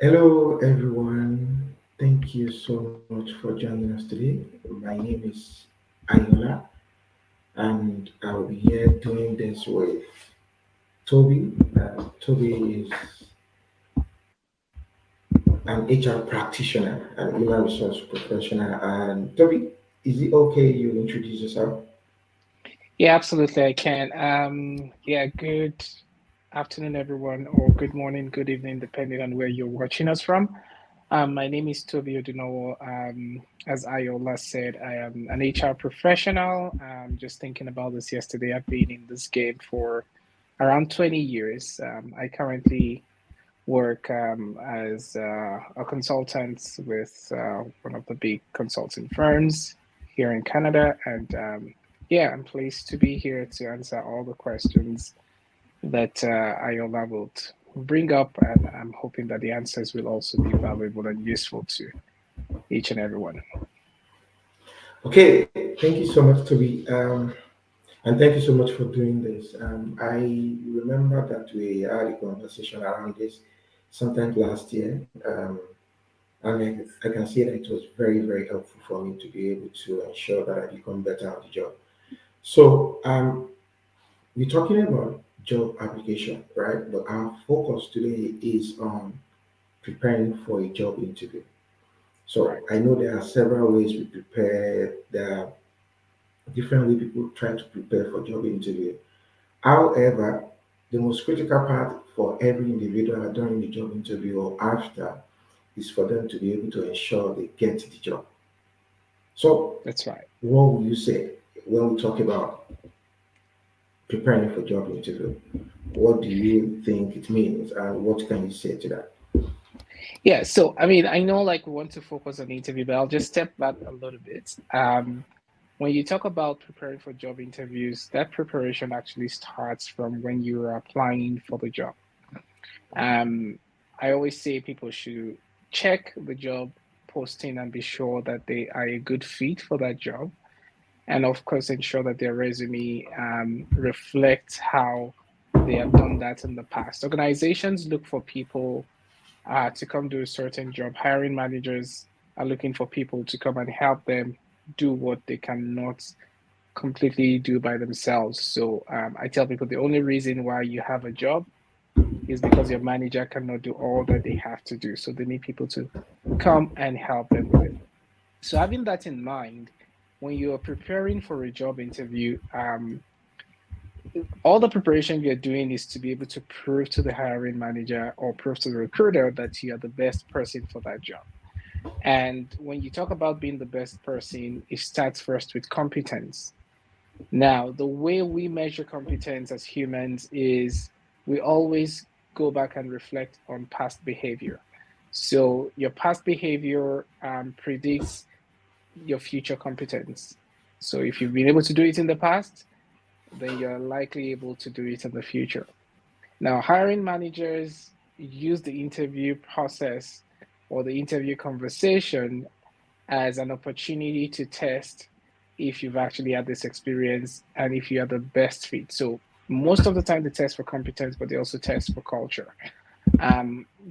Hello, everyone. Thank you so much for joining us today. My name is Ayola, and I'll be here doing this with Toby. Toby is an HR practitioner and human resource professional. And Toby, is it okay you introduce yourself? Yeah, absolutely, I can. Yeah, good afternoon, everyone, or good morning, good evening, depending on where you're watching us from. My name is Toby Odunowo. As Ayola said, I am an HR professional. Just thinking about this yesterday, I've been in this game for around 20 years. I currently work as a consultant with one of the big consulting firms here in Canada. And yeah, I'm pleased to be here to answer all the questions that Iola will bring up. And I'm hoping that the answers will also be valuable and useful to each and everyone. Okay, thank you so much, Toby. And thank you so much for doing this. I remember that we had a conversation around this sometime last year. And I can see that it was very, very helpful for me to be able to ensure that I become better at the job. So, we're talking about job application, right? But our focus today is on preparing for a job interview. So, I Right. know there are several ways we prepare. There are different ways people try to prepare for job interview. However, the most critical part for every individual during the job interview or after is for them to be able to ensure they get the job. So, That's right. what would you say when we talk about preparing for job interview? What do you think it means, and what can you say to that? Yeah. So, I mean, I know like we want to focus on the interview, but I'll just step back a little bit. When you talk about preparing for job interviews, that preparation actually starts from when you are applying for the job. Um, I always say people should check the job posting and be sure that they are a good fit for that job. And of course, ensure that their resume reflects how they have done that in the past. Organizations look for people to come do a certain job. Hiring managers are looking for people to come and help them do what they cannot completely do by themselves. So I tell people the only reason why you have a job is because your manager cannot do all that they have to do. So they need people to come and help them with it. So having that in mind, when you are preparing for a job interview, all the preparation you're doing is to be able to prove to the hiring manager or prove to the recruiter that you are the best person for that job. And when you talk about being the best person, it starts first with competence. Now, the way we measure competence as humans is we always go back and reflect on past behavior. So, your past behavior predicts your future competence. So, if you've been able to do it in the past, then you're likely able to do it in the future. Now, hiring managers use the interview process or the interview conversation as an opportunity to test if you've actually had this experience and if you are the best fit. So most of the time they test for competence, but they also test for culture.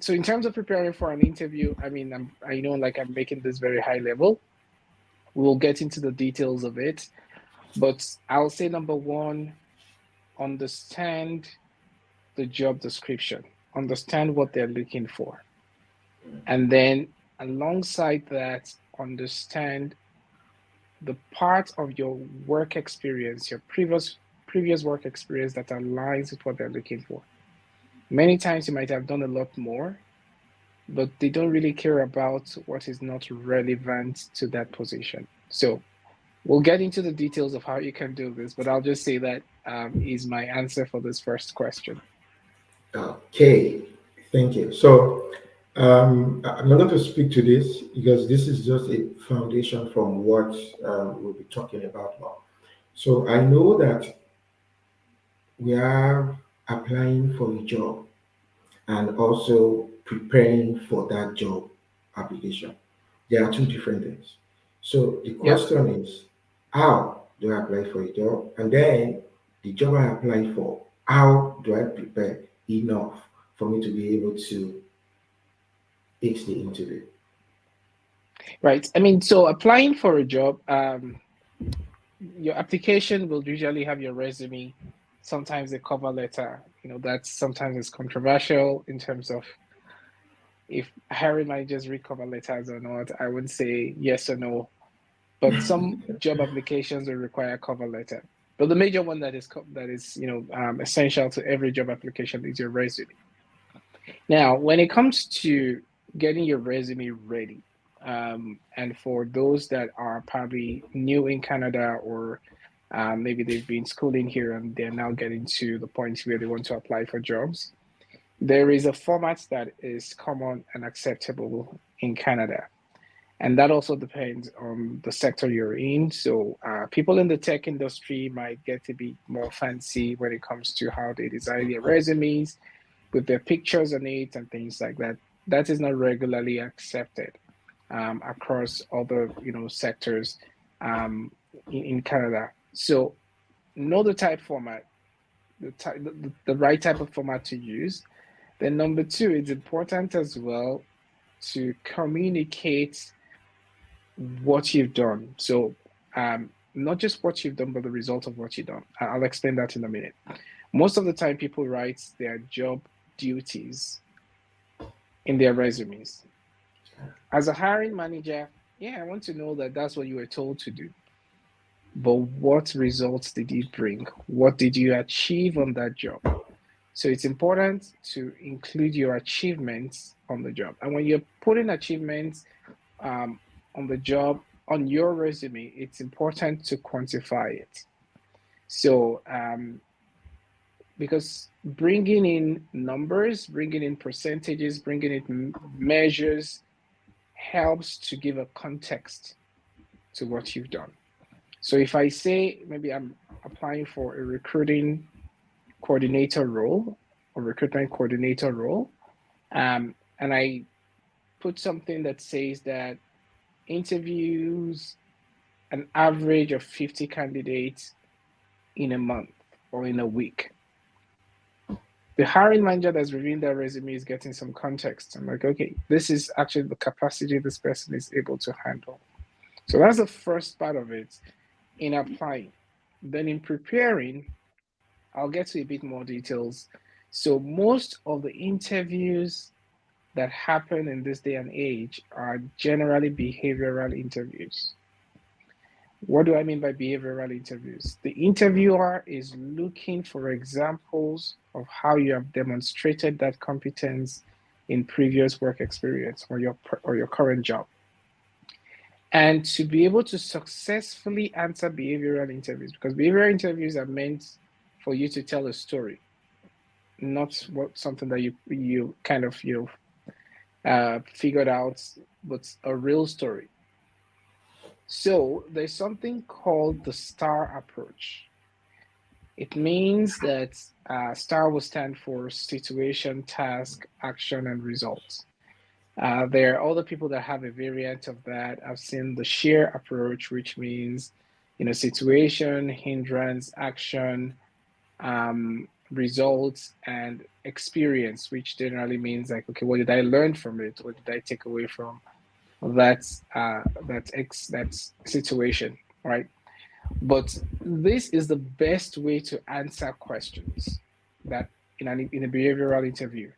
So in terms of preparing for an interview, I mean, I know like I'm making this very high level. We'll get into the details of it, but I'll say number one, understand the job description, understand what they're looking for, and then alongside that, understand the part of your work experience, your previous work experience that aligns with what they're looking for. Many times you might have done a lot more, but they don't really care about what is not relevant to that position. So we'll get into the details of how you can do this, but I'll just say that is my answer for this first question. Okay, thank you. So, I'm not going to speak to this because this is just a foundation from what we'll be talking about now. So, I know that we are applying for a job and also preparing for that job application. There are two different things. So the Yep. question is, how do I apply for a job? And then the job I apply for, how do I prepare enough for me to be able to ace the interview. Right. I mean, so applying for a job, your application will usually have your resume, sometimes a cover letter. That sometimes is controversial in terms of if hiring managers read cover letters or not. I would say yes or no, but some job applications will require a cover letter. But the major one that is essential to every job application is your resume. Now, when it comes to getting your resume ready, and for those that are probably new in Canada, or maybe they've been schooling here and they're now getting to the point where they want to apply for jobs, there is a format that is common and acceptable in Canada. And that also depends on the sector you're in. So, people in the tech industry might get to be more fancy when it comes to how they design their resumes with their pictures on it and things like that. That is not regularly accepted across other sectors in Canada. So know the type format, the right type of format to use. Then number two, it's important as well to communicate what you've done. So not just what you've done, but the result of what you've done. I'll explain that in a minute. Most of the time, people write their job duties in their resumes. As a hiring manager, yeah, I want to know that that's what you were told to do. But what results did you bring? What did you achieve on that job? So it's important to include your achievements on the job. And when you're putting achievements on the job on your resume, it's important to quantify it. So because bringing in numbers, bringing in percentages, bringing in measures helps to give a context to what you've done. So if I say maybe I'm applying for a recruiting coordinator role or recruitment coordinator role, and I put something that says that interviews an average of 50 candidates in a month or in a week. The hiring manager that's reviewing their resume is getting some context. I'm like, okay, this is actually the capacity this person is able to handle. So that's the first part of it in applying. Then in preparing, I'll get to a bit more details. So most of the interviews that happen in this day and age are generally behavioral interviews. What do I mean by behavioral interviews? The interviewer is looking for examples of how you have demonstrated that competence in previous work experience or your current job. And to be able to successfully answer behavioral interviews, because behavioral interviews are meant for you to tell a story, not something that you kind of figured out, but a real story. So there's something called the STAR approach. It means that STAR will stand for situation, task, action, and results. There are other people that have a variant of that. I've seen the SHARE approach, which means, situation, hindrance, action, results, and experience, which generally means like, okay, what did I learn from it? What did I take away from that situation, right? But this is the best way to answer questions that in a behavioral interview.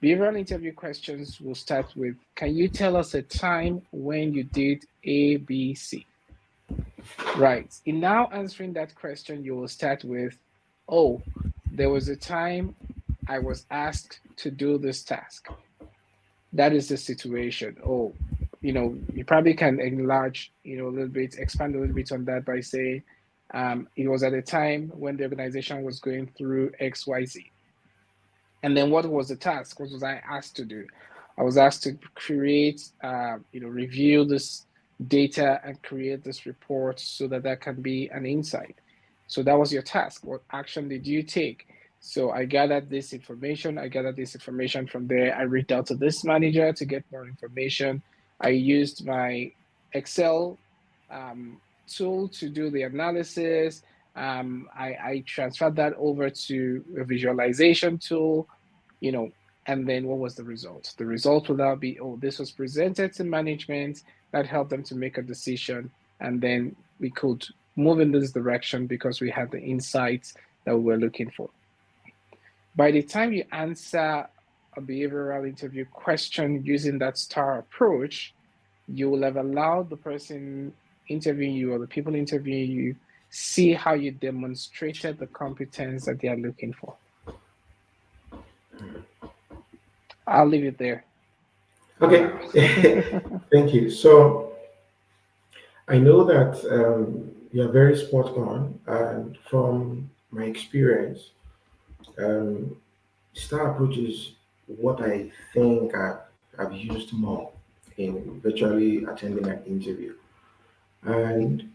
Behavioral interview questions will start with, can you tell us a time when you did A, B, C? Right. In now answering that question, you will start with, oh, there was a time I was asked to do this task. That is the situation. Oh, you probably can enlarge, a little bit, expand a little bit on that by saying, it was at a time when the organization was going through XYZ. And then what was the task? What was I asked to do? I was asked to create, review this data and create this report so that can be an insight. So that was your task. What action did you take? So I gathered this information. I gathered this information from there. I reached out to this manager to get more information. I used my Excel tool to do the analysis. I transferred that over to a visualization tool, And then what was the result? The result will now be, oh, this was presented to management that helped them to make a decision. And then we could move in this direction because we had the insights that we were looking for. By the time you answer a behavioral interview question using that STAR approach, you will have allowed the person interviewing you or the people interviewing you see how you demonstrated the competence that they are looking for. I'll leave it there for Okay, now. thank you. So I know that you're very spot on, and from my experience, um, star approach is what I think I've used more in virtually attending an interview. And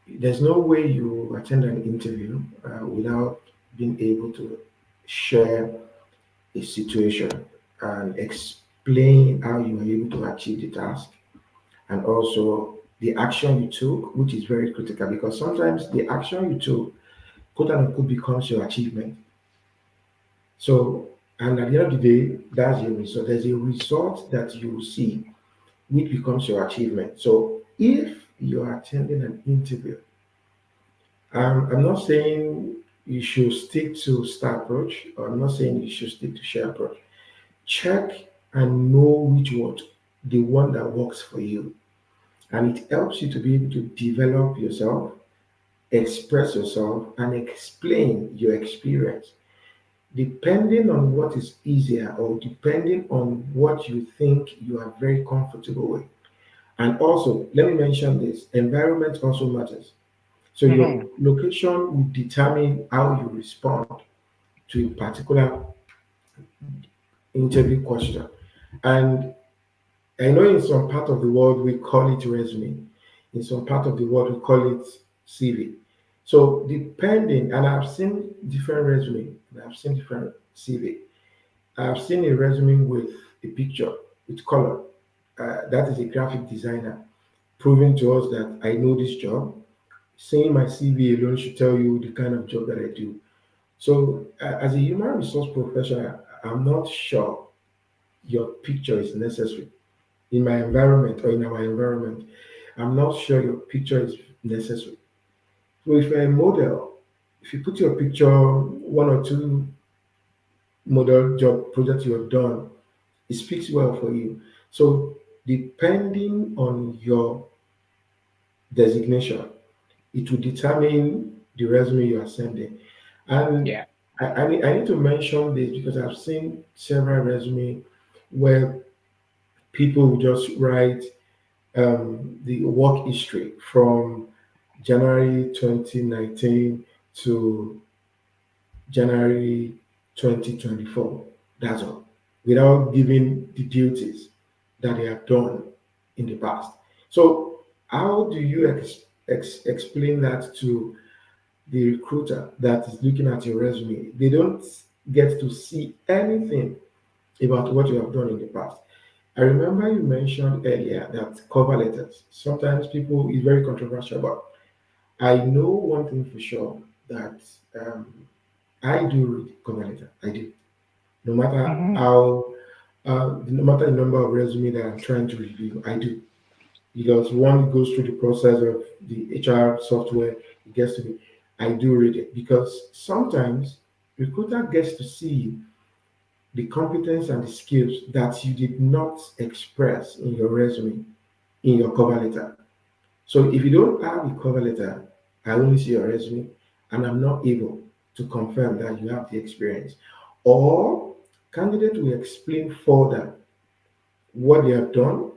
there's no way you attend an interview without being able to share a situation and explain how you were able to achieve the task, and also the action you took, which is very critical because sometimes the action you took, quote unquote, becomes your achievement. So, and at the end of the day, that's your result. There's a result that you will see, which becomes your achievement. So, if you're attending an interview, I'm not saying you should stick to star approach, or I'm not saying you should stick to share approach. Check and know which one, the one that works for you. And it helps you to be able to develop yourself, express yourself, and explain your experience. Depending on what is easier or depending on what you think you are very comfortable with. And also, let me mention this, environment also matters. So your Mhm. location will determine how you respond to a particular interview question. And I know in some part of the world we call it resume. In some part of the world we call it CV. So depending, and I've seen different resume, and I've seen different CV. I've seen a resume with a picture, with color. That is a graphic designer proving to us that I know this job. Seeing my CV alone should tell you the kind of job that I do. So, as a human resource professional, I'm not sure your picture is necessary in my environment or in our environment. I'm not sure your picture is necessary. So, if you're a model, if you put your picture, one or two model job projects you have done, it speaks well for you. So, depending on your designation, it will determine the resume you are sending. And Yeah. I need to mention this because I've seen several resume where people will just write the work history from January 2019 to January 2024. That's all, without giving the duties that they have done in the past. So, how do you explain that to the recruiter that is looking at your resume? They don't get to see anything about what you have done in the past. I remember you mentioned earlier that cover letters, sometimes people is very controversial, but I know one thing for sure that um, I do read cover letter. I do. No matter Mhm. how, no matter the number of resume that I'm trying to review, I do. Because one goes through the process of the HR software, it gets to me. I do read it because sometimes recruiter gets to see the competence and the skills that you did not express in your resume, in your cover letter. So if you don't have a cover letter, I only see your resume and I'm not able to confirm that you have the experience. Or candidate will explain further what they have done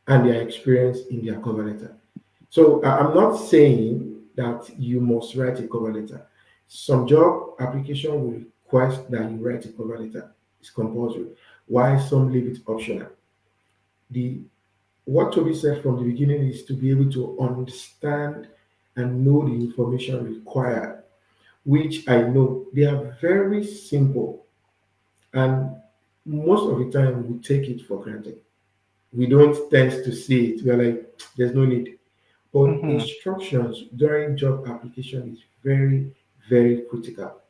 and their experience in their cover letter. So I'm not saying that you must write a cover letter. Some job application will request that you write a cover letter. It's compulsory. While some leave it optional. The what Toby said from the beginning is to be able to understand and know the information required, which I know they are very simple, and most of the time we take it for granted. We don't tend to see it. We're like, there's no need. But Mhm. instructions during job application is very, very critical.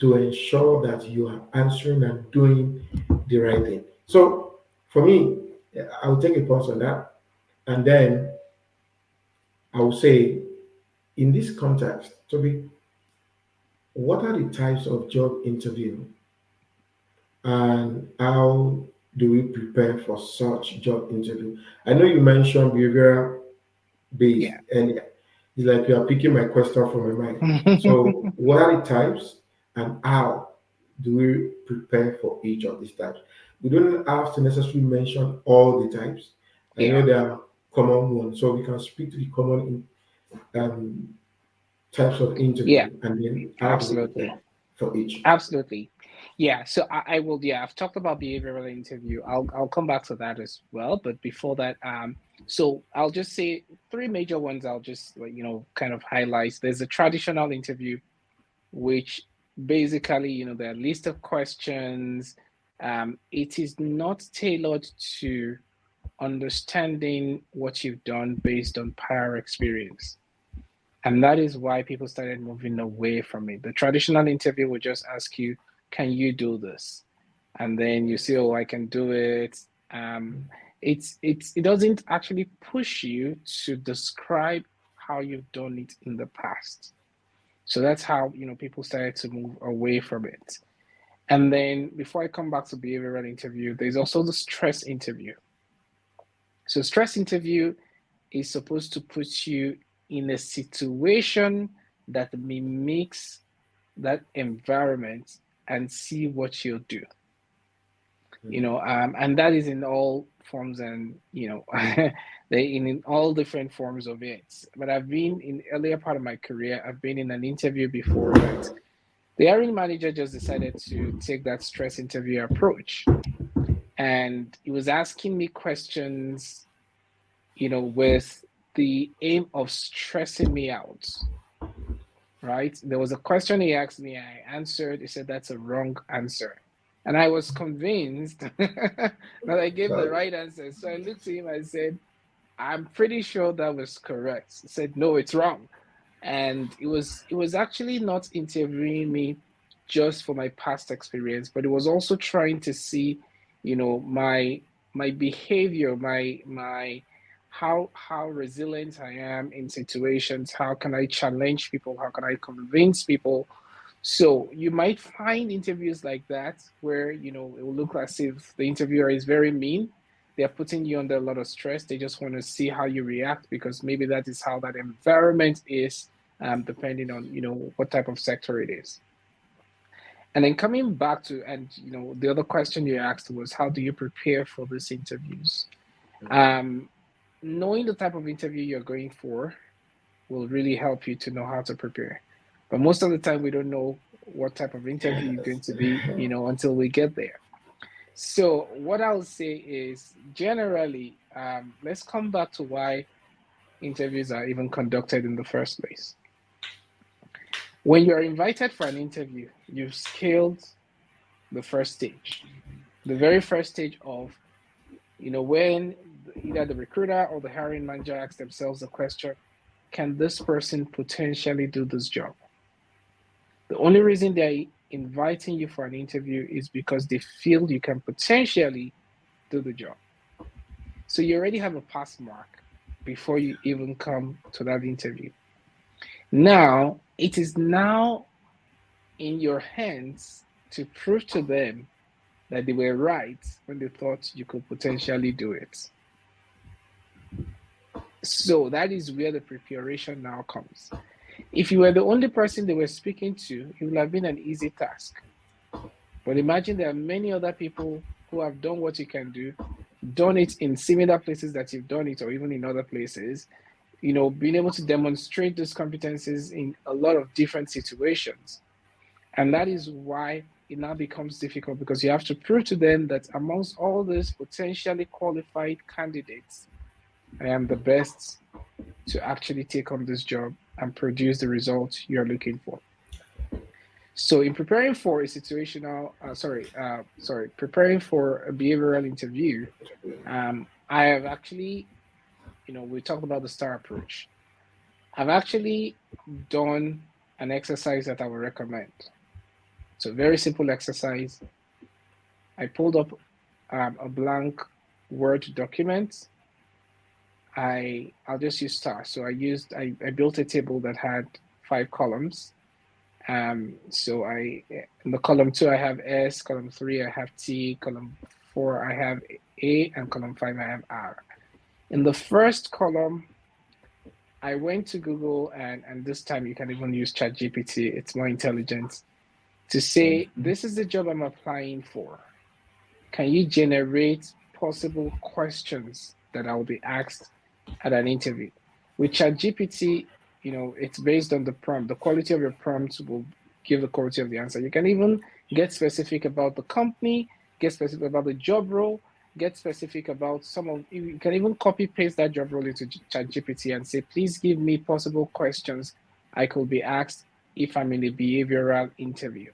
to ensure that you are answering and doing the right thing. So for me, I will take a pause on that, and then I will say, in this context, Toby, what are the types of job interview and how do we prepare for such job interview? I know you mentioned behavioral based Yeah. earlier. It's like you are picking my question from my mind. So, what are the types and how do we prepare for each of these types? We don't have to necessarily mention all the types. I know Yeah. there are common ones, so we can speak to the common um, types of Yeah. interview and then how do we Absolutely. prepare for each. Absolutely. Yeah. So I will. Yeah. I've talked about behavioral interview. I'll come back to that as well. But before that, so I'll just say three major ones. I'll just kind of highlight. There's a traditional interview, which basically there are a list of questions. It is not tailored to understanding what you've done based on prior experience. And that is why people started moving away from it. The traditional interview would just ask you, can you do this? And then you say, oh, I can do it. Um, it doesn't actually push you to describe how you've done it in the past. So that's how people started to move away from it. And then before I come back to behavioral interview, there's also the stress interview. So stress interview is supposed to put you in a situation that mimics that environment and see what you'll do. And that is in all forms and they in all different forms of it. But I've been in earlier part of my career, I've been in an interview before that the hiring manager just decided to take that stress interview approach. And he was asking me questions, with the aim of stressing me out, right? There was a question he asked me, I answered, he said, that's a wrong answer. And I was convinced that I gave the So, right answer. So I looked at him and said, I'm pretty sure that was correct. He said, no, it's wrong. And it was actually not interviewing me just for my past experience, but it was also trying to see, my behavior, my how resilient I am in situations, how can I challenge people, how can I convince people. So you might find interviews like that where it will look as if the interviewer is very mean. They're putting you under a lot of stress. They just want to see how you react because maybe that is how that environment is, depending on what type of sector it is. And then coming back to, and the other question you asked was, how do you prepare for these interviews? Um, Knowing the type of interview you're going for will really help you to know how to prepare. But most of the time, we don't know what type of interview you're going to be, until we get there. So, what I'll say is generally, let's come back to why interviews are even conducted in the first place. When you're invited for an interview, you've scaled the first stage, the very first stage of, when either the recruiter or the hiring manager asks themselves the question, can this person potentially do this job? The only reason they're inviting you for an interview is because they feel you can potentially do the job. So you already have a pass mark before you even come to that interview. Now, it is now in your hands to prove to them that they were right when they thought you could potentially do it. So that is where the preparation now comes. If you were the only person they were speaking to, it would have been an easy task. But imagine there are many other people who have done what you can do, done it in similar places that you've done it, or even in other places, being able to demonstrate those competencies in a lot of different situations. And that is why it now becomes difficult because you have to prove to them that amongst all these potentially qualified candidates, I am the best to actually take on this job and produce the results you're looking for. So in preparing for a preparing for a behavioral interview, I have actually, we talked about the STAR approach. I've actually done an exercise that I would recommend. So very simple exercise. I pulled up a blank Word document. I'll just use star. So I built a table that had 5 columns. So in the column 2 I have S, column 3 I have T, column 4 I have A, and column 5 I have R. In the first column, I went to Google, and this time you can even use ChatGPT. It's more intelligent to say, this is the job I'm applying for. Can you generate possible questions that I will be asked at an interview? With ChatGPT, it's based on the prompt. The quality of your prompts will give the quality of the answer. You can even get specific about the company, get specific about the job role, get specific about you can even copy paste that job role into ChatGPT and say, please give me possible questions I could be asked if I'm in a behavioral interview.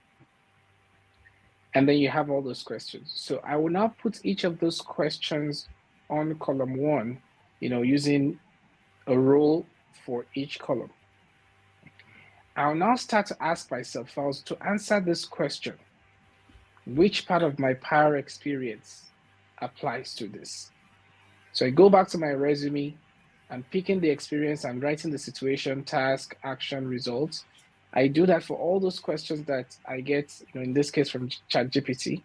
And then you have all those questions. So I will now put each of those questions on column 1, using a role for each column. I'll now start to ask myself, if I was to answer this question, which part of my prior experience applies to this? So I go back to my resume, I'm picking the experience, I'm writing the situation, task, action, results. I do that for all those questions that I get, in this case from ChatGPT.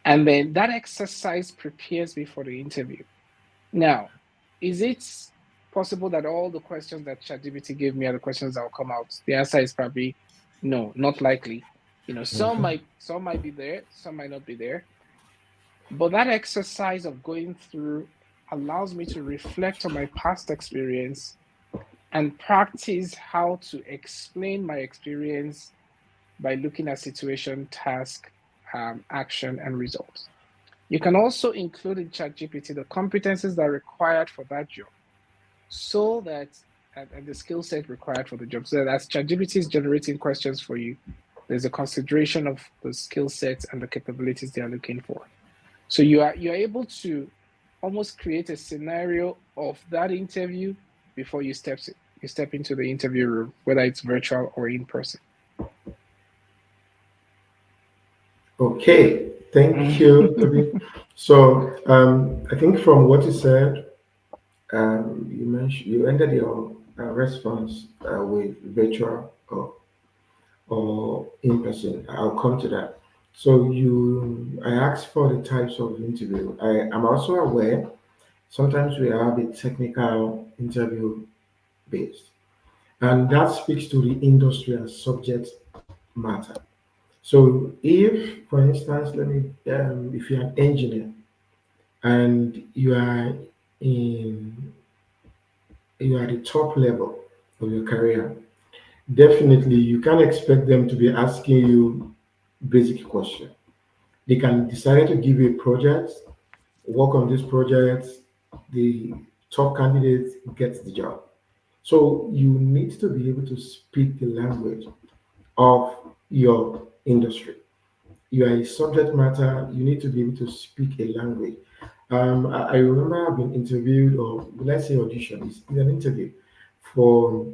And then that exercise prepares me for the interview. Now, is it possible that all the questions that ChatGPT gave me are the questions that will come out? The answer is probably no, not likely. Some might be there, some might not be there. But that exercise of going through allows me to reflect on my past experience and practice how to explain my experience by looking at situation, task, action, and results. You can also include in ChatGPT the competencies that are required for that job, so that and the skill set required for the job. So that as ChatGPT is generating questions for you, there's a consideration of the skill sets and the capabilities they are looking for. So you're able to almost create a scenario of that interview before you step into the interview room, whether it's virtual or in person. Okay, thank you, Toby. So I think from what you said, you ended your response with virtual or in person. I'll come to that. So I asked for the types of interview. I am also aware sometimes we have a technical interview based, and that speaks to the industry and subject matter. So if, for instance, if you're an engineer and in you are at the top level of your career, definitely you can't expect them to be asking you basic questions. They can decide to give you a project, work on this project, the top candidate gets the job. So you need to be able to speak the language of your industry. You are a subject matter, you need to be able to speak a language. I remember I've been interviewed, or let's say audition, it's an interview for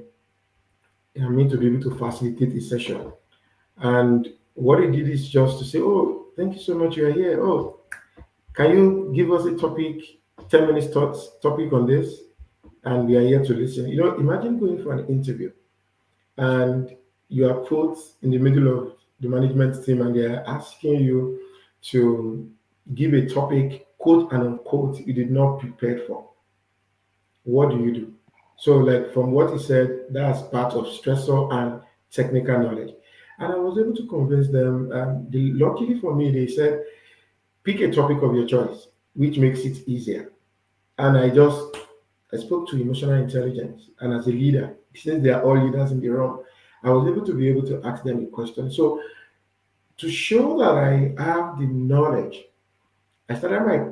me to be able to facilitate a session. And what he did is just to say, oh, thank you so much, you are here. Oh, can you give us a topic, 10 minutes thoughts, topic on this? And we are here to listen. Imagine going for an interview and you are put in the middle of the management team and they are asking you to give a topic, quote and unquote, you did not prepare for. What do you do? So, like from what he said, that's part of stressor and technical knowledge. And I was able to convince them. Luckily for me, they said, pick a topic of your choice, which makes it easier. And I spoke to emotional intelligence. And as a leader, since they are all leaders in the room, I was able to ask them a question. So, to show that I have the knowledge, I started my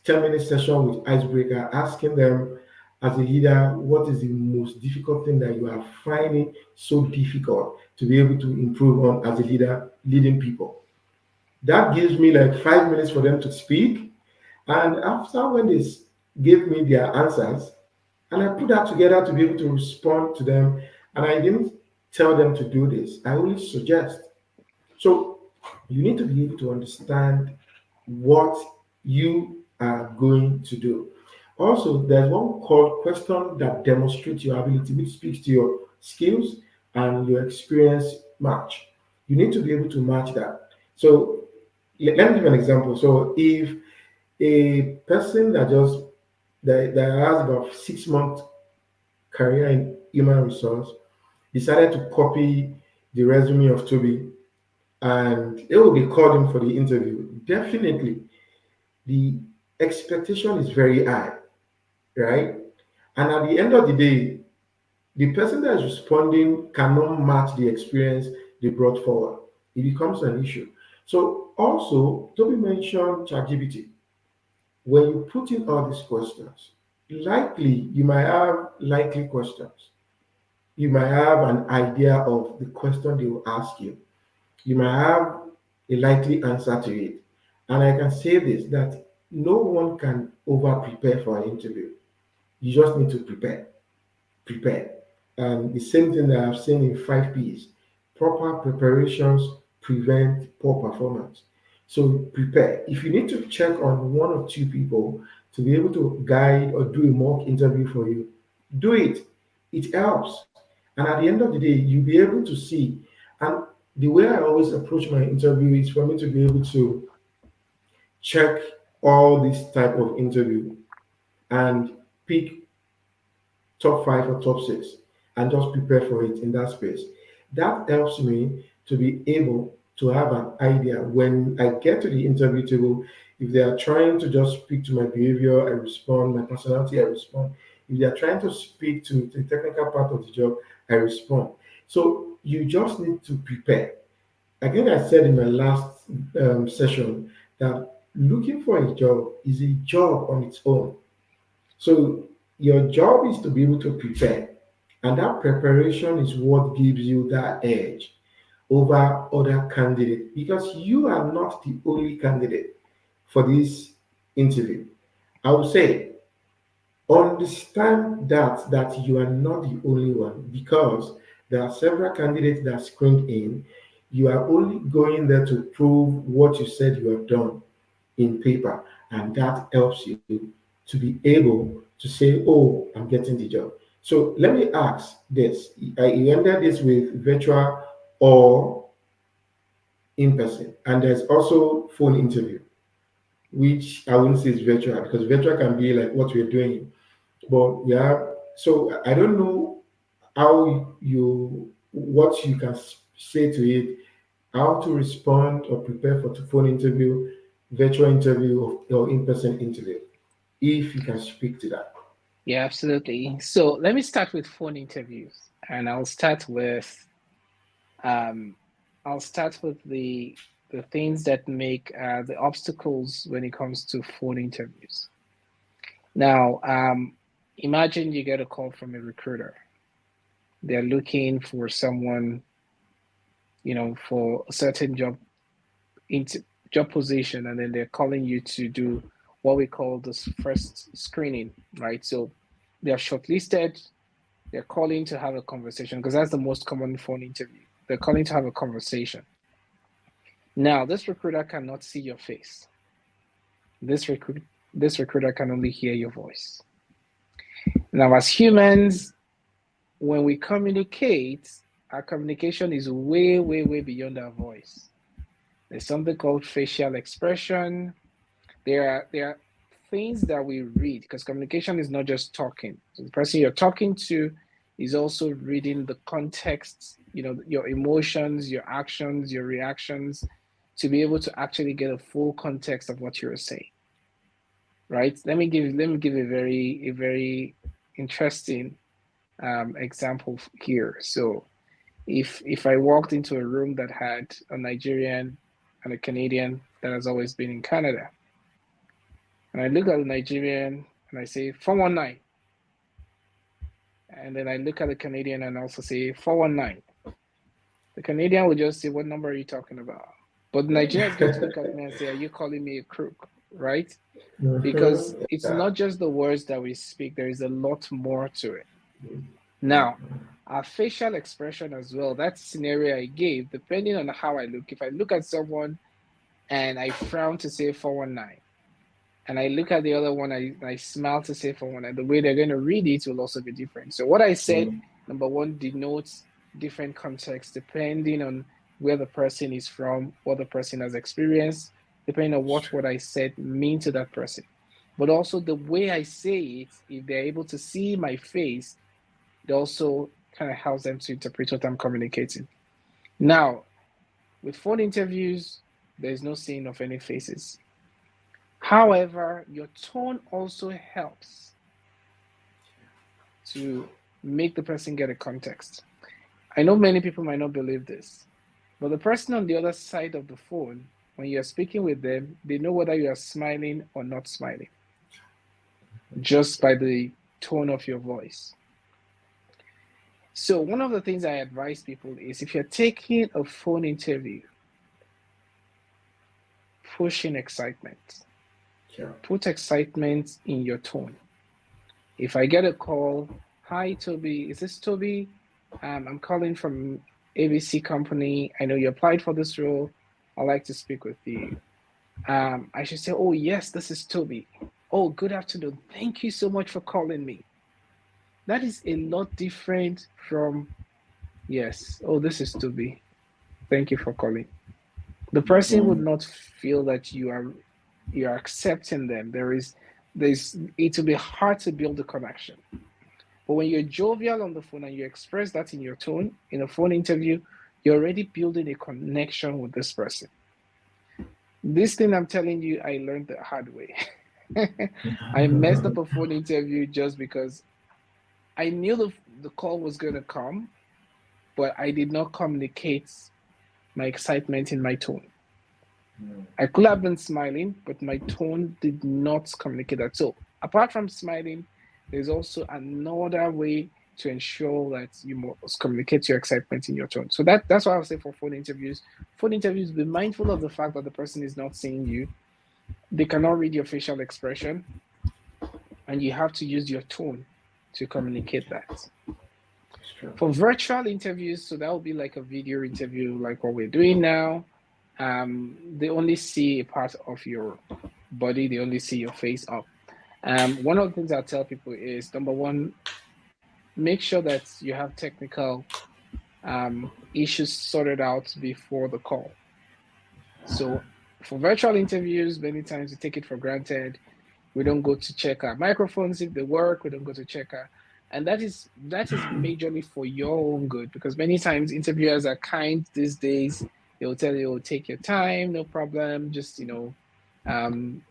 10-minute session with icebreaker, asking them as a leader, what is the most difficult thing that you are finding so difficult to be able to improve on as a leader, leading people? That gives me like 5 minutes for them to speak. And after when gave me their answers, and I put that together to be able to respond to them, and I didn't tell them to do this. I only suggest. So you need to be able to understand what you are going to do. Also, there's one called question that demonstrates your ability, which speaks to your skills and your experience match. You need to be able to match that. So let me give an example. So if a person that has about 6 months career in human resource decided to copy the resume of Toby and it will be called in for the interview, definitely the expectation is very high, right? And at the end of the day, the person that is responding cannot match the experience they brought forward. It becomes an issue. So also, Toby mentioned ChatGPT. When you put in all these questions, likely you might have likely questions. You might have an idea of the question they will ask you. You might have a likely answer to it. And I can say this that no one can over prepare for an interview. You just need to prepare. And the same thing that I've seen in 5 P's proper preparations prevent poor performance. So prepare. If you need to check on one or two people to be able to guide or do a mock interview for you, do it. It helps. And at the end of the day, you'll be able to see. And the way I always approach my interview is for me to be able to check all this type of interview and pick top 5 or top 6 and just prepare for it in that space. That helps me to be able to have an idea when I get to the interview table. If they are trying to just speak to my behavior, I respond, my personality, I respond. If they are trying to speak to the technical part of the job, I respond. So you just need to prepare. I think I said in my last session that looking for a job is a job on its own. So your job is to be able to prepare, and that preparation is what gives you that edge over other candidates because you are not the only candidate for this interview. I would say understand that you are not the only one because there are several candidates that screened in. You are only going there to prove what you said you have done in paper, and that helps you to be able to say, "Oh, I'm getting the job." So let me ask this: you ended this with virtual or in person, and there's also phone interview, which I wouldn't say is virtual because virtual can be like what we're doing, but yeah. So I don't know how you what you can say to it, how to respond or prepare for the phone interview, virtual interview, or in-person interview. If you can speak to that. Yeah, absolutely. So let me start with phone interviews, and um, I'll start with the things that make the obstacles when it comes to phone interviews. Now, imagine you get a call from a recruiter. They're looking for someone, for a certain into job position, and then they're calling you to do what we call this first screening, right? So they are shortlisted, they're calling to have a conversation because that's the most common phone interview. They're calling to have a conversation. Now, this recruiter cannot see your face. This recruit this recruiter can only hear your voice. Now, as humans, when we communicate, our communication is way, way, way beyond our voice. There's something called facial expression. There are things that we read because communication is not just talking. So the person you're talking to is also reading the context, your emotions, your actions, your reactions, to be able to actually get a full context of what you're saying. Right? Let me give a very interesting example here. So if I walked into a room that had a Nigerian and a Canadian that has always been in Canada, and I look at the Nigerian and I say 419, and then I look at the Canadian and also say 419, the Canadian will just say, "What number are you talking about?" But the Nigerian is going to look at me and say, "Are you calling me a crook?" Right? Because Mhm. it's Yeah. not just the words that we speak, there is a lot more to it. Now, our facial expression as well, that scenario I gave, depending on how I look, if I look at someone and I frown to say 419, and I look at the other one, I smile to say 419, the way they're going to read it will also be different. So, what I said, number one, denotes different contexts depending on where the person is from, what the person has experienced, depending on what I said mean to that person. But also the way I say it, if they're able to see my face, it also kind of helps them to interpret what I'm communicating. Now, with phone interviews, there's no seeing of any faces. However, your tone also helps to make the person get a context. I know many people might not believe this, but the person on the other side of the phone, when you're speaking with them, they know whether you are smiling or not smiling just by the tone of your voice. So, one of the things I advise people is if you're taking a phone interview, push in excitement. Yeah. Put excitement in your tone. If I get a call, hi Toby, is this Toby? I'm calling from ABC company. I know you applied for this role. I'd like to speak with you. I should say, oh yes, this is Toby. Oh, good afternoon. Thank you so much for calling me. That is a lot different from yes. Oh, this is Toby. Thank you for calling. The person would not feel that you are accepting them. There's it will be hard to build a connection. But when you're jovial on the phone and you express that in your tone in a phone interview, you're already building a connection with this person. This thing I'm telling you, I learned the hard way. I messed up a phone interview just because I knew the call was going to come, but I did not communicate my excitement in my tone. I could have been smiling, but my tone did not communicate that. So, apart from smiling, there's also another way to ensure that you must communicate your excitement in your tone. So that's what I would say for phone interviews. Phone interviews, be mindful of the fact that the person is not seeing you. They cannot read your facial expression, and you have to use your tone to communicate that. For virtual interviews, so that will be like a video interview, like what we're doing now. They only see a part of your body, they only see your face up. One of the things I tell people is number one, make sure that you have technical issues sorted out before the call. So for virtual interviews, many times we take it for granted. We don't go to check our microphones if they work. We don't go to check our, and that is majorly for your own good because many times interviewers are kind these days. They'll tell you, oh, take your time, no problem. Just um,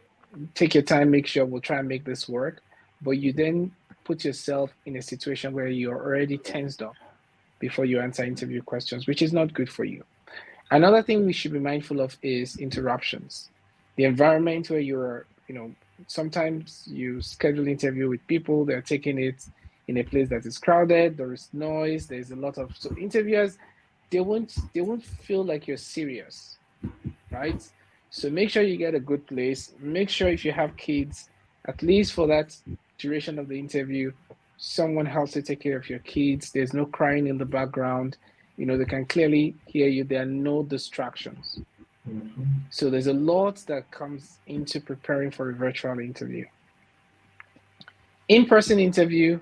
take your time. Make sure we'll try and make this work. But you then put yourself in a situation where you're already tensed up before you answer interview questions, which is not good for you. Another thing we should be mindful of is interruptions. The environment where sometimes you schedule interview with people, they're taking it in a place that is crowded, there is noise, there's a lot of so interviewers, they won't feel like you're serious, right? So make sure you get a good place. Make sure if you have kids, at least for that duration of the interview, someone helps to take care of your kids. There's no crying in the background. They can clearly hear you. There are no distractions. So there's a lot that comes into preparing for a virtual interview. In-person interview,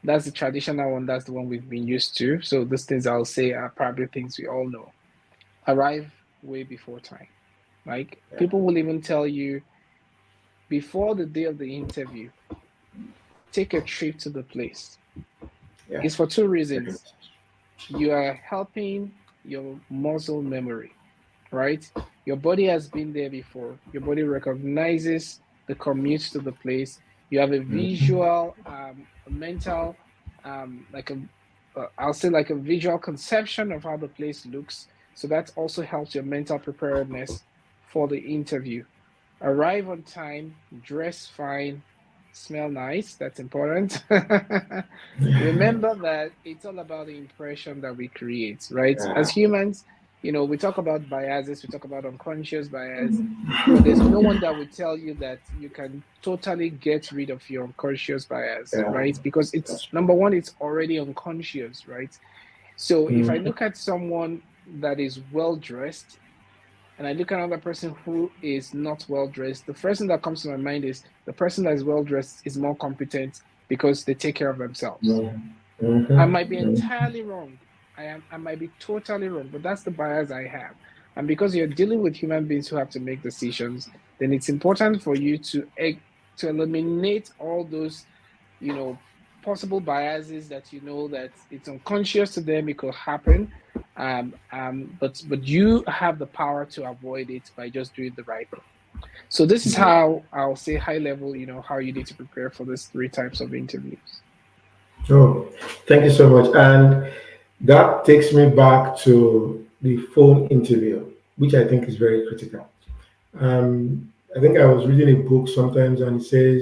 that's the traditional one. That's the one we've been used to. So these things I'll say are probably things we all know. Arrive way before time. Like people will even tell you before the day of the interview, take a trip to the place. Yeah. It's for two reasons. You are helping your muscle memory, right? Your body has been there before. Your body recognizes the commute to the place. You have a visual, a mental, I'll say like a visual conception of how the place looks. So that also helps your mental preparedness for the interview. Arrive on time, dress fine, smell nice. That's important. Remember that it's all about the impression that we create, right? As Yeah. humans, We talk about biases, we talk about unconscious bias, but there's no one that would tell you that you can totally get rid of your unconscious bias, Yeah, right? Because it's that's number one, it's already unconscious, right? So if I mm, look at someone that is well dressed and I look at another person who is not well dressed, the first thing that comes to my mind is the person that is well dressed is more competent because they take care of themselves. mm, I might be mm, entirely wrong. I might be totally wrong, but that's the bias I have. And because you're dealing with human beings who have to make decisions, then it's important for you to eliminate all those, you know, possible biases that you know that it's unconscious to them, it could happen. But you have the power to avoid it by just doing the right thing. So this is mm. how I'll say high level, how you need to prepare for these three types of interviews. Oh, thank you so much. And that takes me back to the phone interview, which I think is very critical. I think I was reading a book sometimes and it says,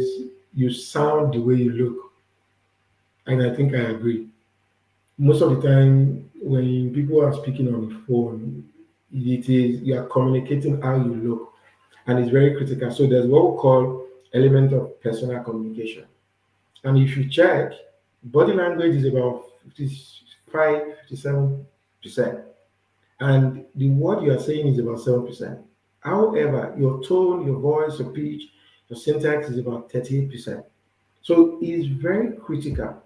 you sound the way you look. And I think I agree. Most of the time, when people are speaking on the phone, it is you are communicating how you look, and it's very critical. So there's what we call element of personal communication. And if you check, body language is about 55, 57%. And the word you are saying is about 7%. However, your tone, your voice, your pitch, your syntax is about 38%. So it is very critical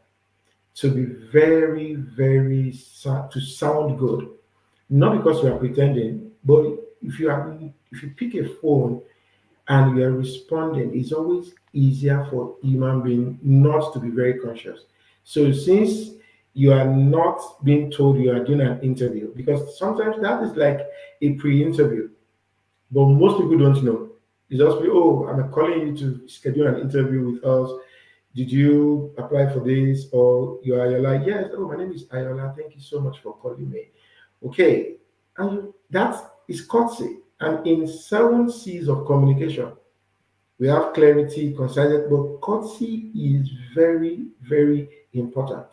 to be very, to sound good. Not because you are pretending, but if you pick a phone and you are responding, it's always easier for human being not to be very conscious. So since you are not being told you are doing an interview, because sometimes that is like a pre-interview, but most people don't know. It's just be, oh, I'm calling you to schedule an interview with us. Did you apply for this? Or you're like, yes, oh, my name is Ayola. Thank you so much for calling me. Okay. And that is courtesy. And in 7 C's of communication, we have clarity, conciseness, but courtesy is very, very important.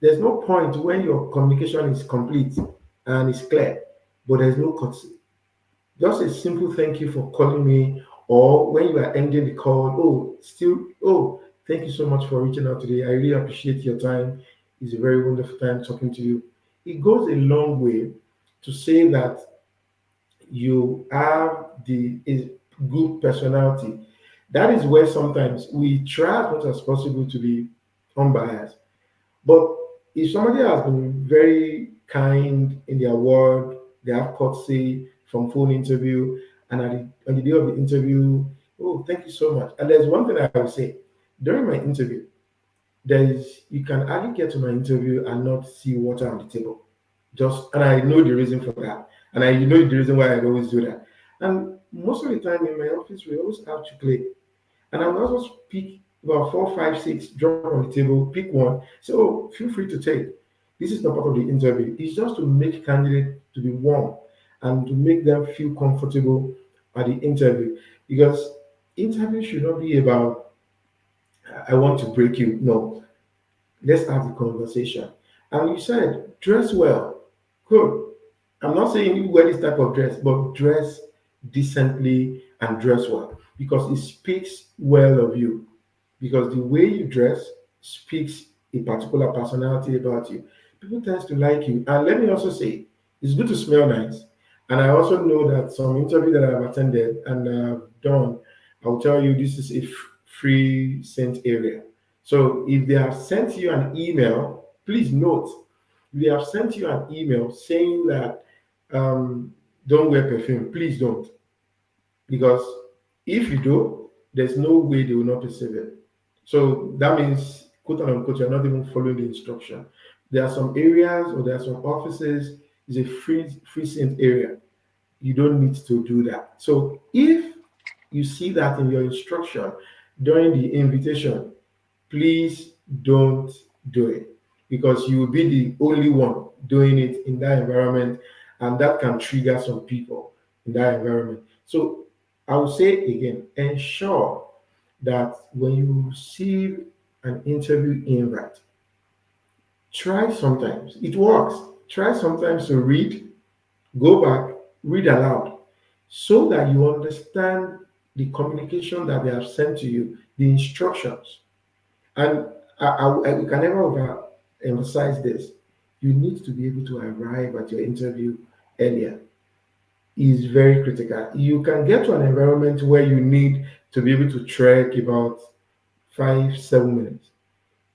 There's no point when your communication is complete and is clear, but there's no courtesy. Just a simple thank you for calling me, or when you are ending the call, thank you so much for reaching out today. I really appreciate your time. It's a very wonderful time talking to you. It goes a long way to say that you have the a good personality. That is where sometimes we try as much as possible to be unbiased. But if somebody has been very kind in their word, they have courtesy from phone interview, and on the day of the interview, oh, thank you so much. And there's one thing I will say during my interview, there is you can hardly get to my interview and not see water on the table. Just and I know the reason for that, and I know the reason why I always do that. And most of the time in my office, we always have chocolate. And I will also pick about four, five, six, drop on the table, pick one. So feel free to take. This is not part of the interview. It's just to make candidate to be warm and to make them feel comfortable at the interview. Because interview should not be about I want to break you. No, let's have the conversation. And you said dress well. Good. I'm not saying you wear this type of dress, but dress decently and dress well because it speaks well of you. Because the way you dress speaks a particular personality about you. People tend to like you. And let me also say, it's good to smell nice. And I also know that some interview that I've attended and done, I'll tell you this is a free scent area. So if they have sent you an email, please note, if they have sent you an email saying that um, don't wear perfume, please don't. Because if you do, there's no way they will not perceive it. So that means, quote unquote, you're not even following the instruction. There are some areas or there are some offices, is a free scent area. You don't need to do that. So if you see that in your instruction during the invitation, please don't do it because you will be the only one doing it in that environment, and that can trigger some people in that environment. So I will say again, ensure that when you receive an interview invite, try sometimes, it works. Try sometimes to read Go back, read aloud, so that you understand the communication that they have sent to you, the instructions. And we can never overemphasize this. You need to be able to arrive at your interview earlier. Is very critical. You can get to an environment where you need to be able to trek about 5, 7 minutes.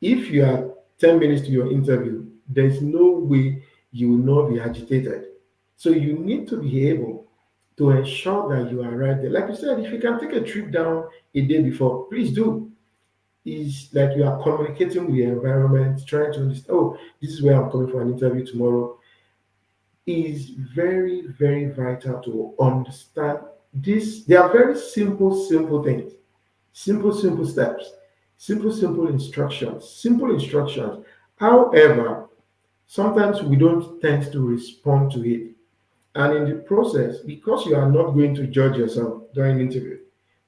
If you are 10 minutes to your interview, there's no way you will not be agitated. So you need to be able to ensure that you arrive there. Like you said, if you can take a trip down a day before, please do. It's like you are communicating with the environment, trying to understand, oh, this is where I'm coming for an interview tomorrow. Is very, very vital to understand this. They are very simple, simple things, simple, simple steps, simple, simple instructions, simple instructions. However, sometimes we don't tend to respond to it. And in the process, because you are not going to judge yourself during the interview,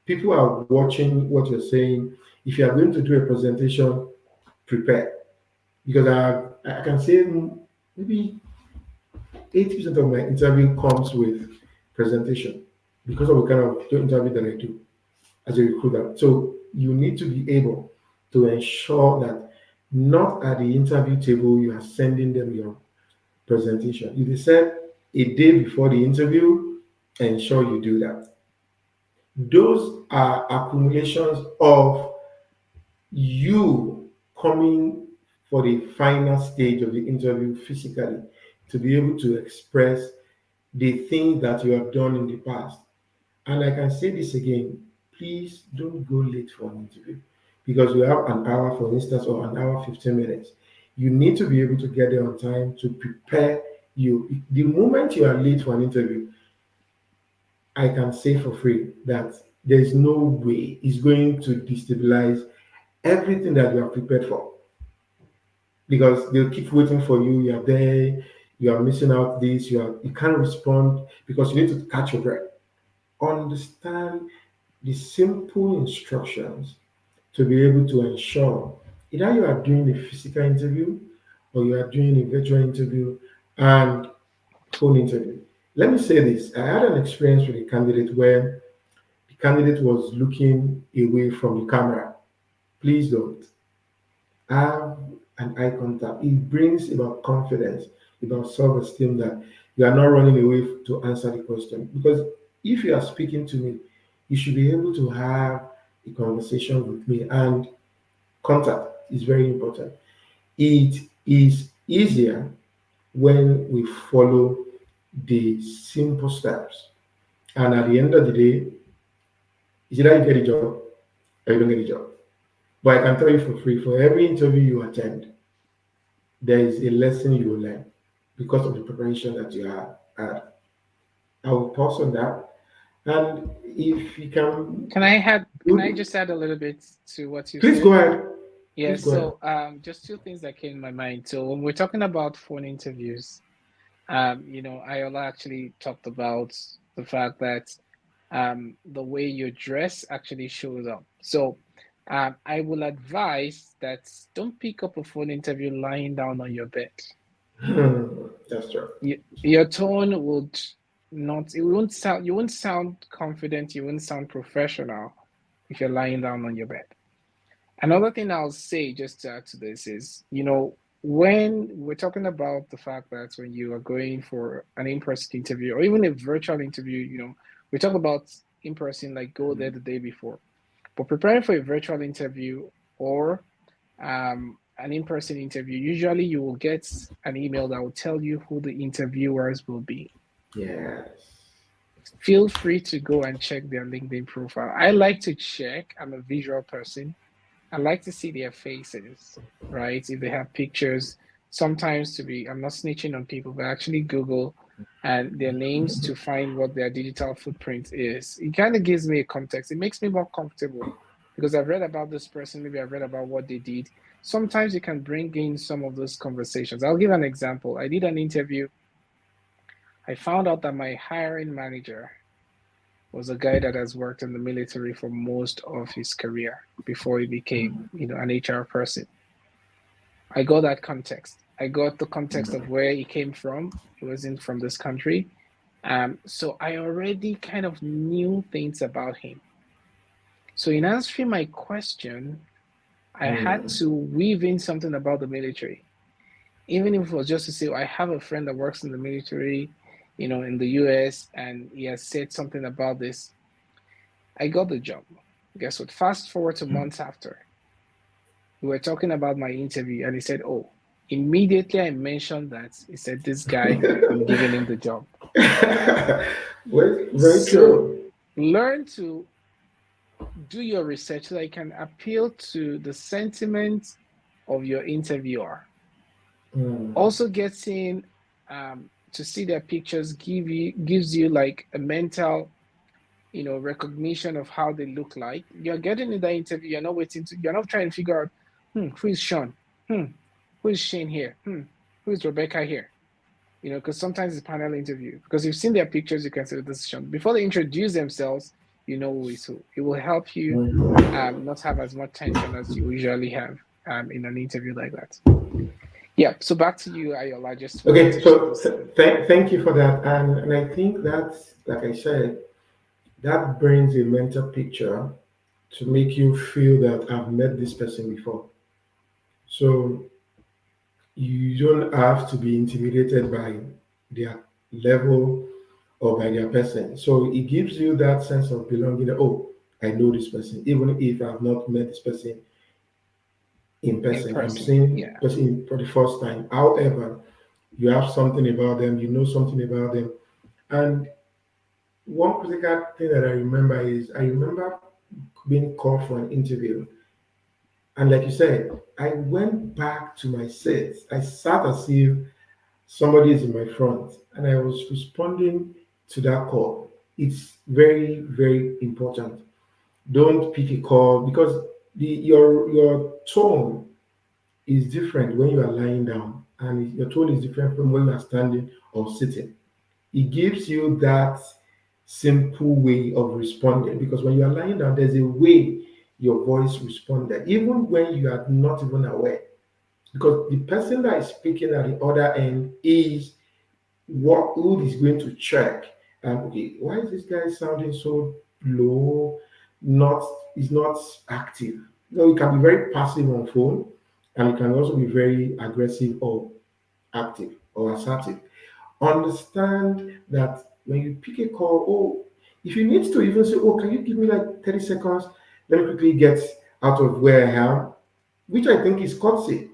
people are watching what you're saying. If you are going to do a presentation, prepare. Because I can say maybe 80% of my interview comes with presentation because of the kind of interview that I do as a recruiter. So you need to be able to ensure that not at the interview table you are sending them your presentation. If they said a day before the interview, ensure you do that. Those are accumulations of you coming for the final stage of the interview physically to be able to express the things that you have done in the past. And I can say this again, please don't go late for an interview because you have an hour, for instance, or an hour, 15 minutes. You need to be able to get there on time to prepare you. The moment you are late for an interview, I can say for free that there is no way it's going to destabilize everything that you are prepared for because they'll keep waiting for you. You are there, you are missing out this, you can't respond because you need to catch your breath. Understand the simple instructions to be able to ensure either you are doing a physical interview or you are doing a virtual interview and phone interview. Let me say this. I had an experience with a candidate where the candidate was looking away from the camera. Please don't. Have an eye contact. It brings about confidence, about self-esteem that you are not running away to answer the question. Because if you are speaking to me, you should be able to have a conversation with me. And contact is very important. It is easier when we follow the simple steps. And at the end of the day, it's either you get a job or you don't get a job. But I can tell you for free, for every interview you attend, there is a lesson you will learn because of the preparation that you have had. I will pause on that. And if you can Can I do, just add a little bit to what you please go said? ahead. Please Yes, go ahead. so just two things that came in my mind. So when we're talking about phone interviews, Iola actually talked about the fact that the way you dress actually shows up. So I will advise that don't pick up a phone interview lying down on your bed. That's true. Your tone would not, it won't sound, you won't sound confident, you won't sound professional if you're lying down on your bed. Another thing I'll say just to add to this is, when we're talking about the fact that when you are going for an in-person interview or even a virtual interview, we talk about in-person, like go there the day before. But preparing for a virtual interview or an in-person interview, usually you will get an email that will tell you who the interviewers will be. Yes. Feel free to go and check their LinkedIn profile. I like to check. I'm a visual person. I like to see their faces, right? If they have pictures, sometimes I'm not snitching on people, but actually Google and their names to find what their digital footprint is. It kind of gives me a context. It makes me more comfortable because I've read about this person, maybe I've read about what they did. Sometimes you can bring in some of those conversations. I'll give an example. I did an interview. I found out that my hiring manager was a guy that has worked in the military for most of his career before he became, an HR person. I got that context. I got the context of where he came from. He wasn't from this country. So I already kind of knew things about him. So in answering my question, I had Mm. to weave in something about the military, even if it was just to say, I have a friend that works in the military, in the US, and he has said something about this. I got the job. Guess what? Fast forward to months after, we were talking about my interview, and he said, "Oh, immediately I mentioned that." He said, "This guy, I'm giving him the job." Well, very So true. learn to do your research so that you can appeal to the sentiment of your interviewer. Mm. Also, getting to see their pictures gives you like a mental, recognition of how they look like. You're getting in that interview. You're not trying to figure out, who is Sean? Hmm, who is Shane here? Who is Rebecca here? Because sometimes it's panel interview. Because you've seen their pictures, you can say this is Sean. Before they introduce themselves, you know who is who. It will help you Mm. not have as much tension as you usually have in an interview like that. Yeah. So back to you, Ayola. Just wanted Okay, to share so those things. thank you for that. And I think that's, like I said, that brings a mental picture to make you feel that I've met this person before. So you don't have to be intimidated by their level or by their person. So it gives you that sense of belonging. Oh, I know this person, even if I've not met this person in In person. I'm person. seeing Yeah. person for the first time. However, you have something about them, you know something about them. And one critical thing that I remember being called for an interview. And like you said, I went back to my seat. I sat as if somebody is in my front and I was responding to that call. It's very, very important. Don't pick a call because your tone is different when you are lying down, and your tone is different from when you are standing or sitting. It gives you that simple way of responding because when you are lying down, there's a way your voice responded, even when you are not even aware. Because the person that is speaking at the other end is what who is going to check. Okay, why is this guy sounding so low? Not is not active. You can be very passive on phone, and you can also be very aggressive or active or assertive. Understand that when you pick a call, oh, if you need to even say, oh, can you give me like 30 seconds? Let me quickly get out of where I am, which I think is courtesy.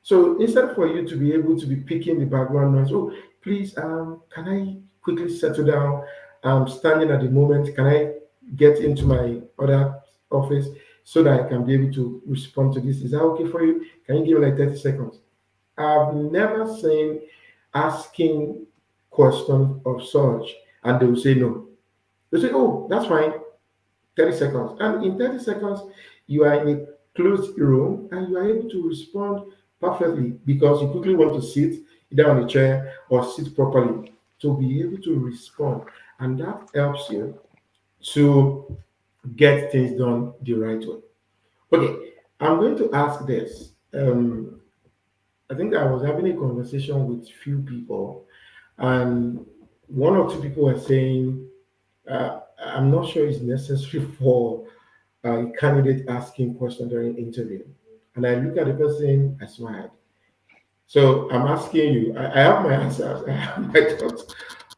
So instead for you to be able to be picking the background noise, oh, please, can I quickly settle down? I'm standing at the moment. Can I get into my other office so that I can be able to respond to this? Is that okay for you? Can you give me like 30 seconds? I've never seen asking questions of such and they will say no. They say, oh, that's fine, 30 seconds. And in 30 seconds, you are in a closed room and you are able to respond perfectly because you quickly want to sit either on a chair or sit properly to be able to respond. And that helps you to get things done the right way. Okay, I'm going to ask this. I think I was having a conversation with few people, and one or two people were saying, I'm not sure it's necessary for a candidate asking questions during interview. And I look at the person, I smiled. So I'm asking you, I have my answers, I have my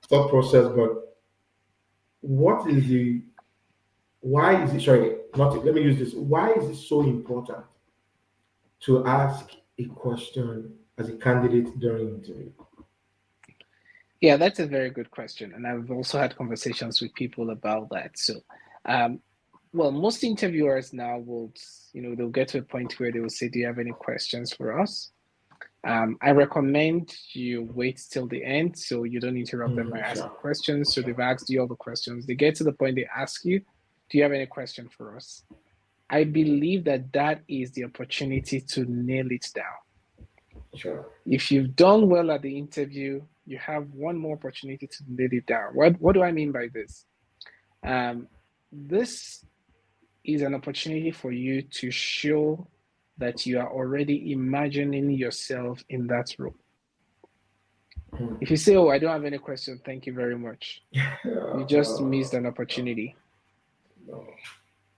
thought process, but what is the, why is it, sorry, not, let me use this, why is it so important to ask a question as a candidate during interview? Yeah, that's a very good question. And I've also had conversations with people about that. So, um, well, most interviewers now will, they'll get to a point where they will say, "Do you have any questions for us?" I recommend you wait till the end so you don't interrupt them by Mhm, sure, asking questions. So sure, they've asked you all the questions. They get to the point they ask you, "Do you have any question for us?" I believe that that is the opportunity to nail it down. sure. If you've done well at the interview, you have one more opportunity to nail it down. What do I mean by this? Um, this is an opportunity for you to show that you are already imagining yourself in that role. Hmm. If you say, "Oh, I don't have any question, thank you very much," you just missed No, an opportunity. no.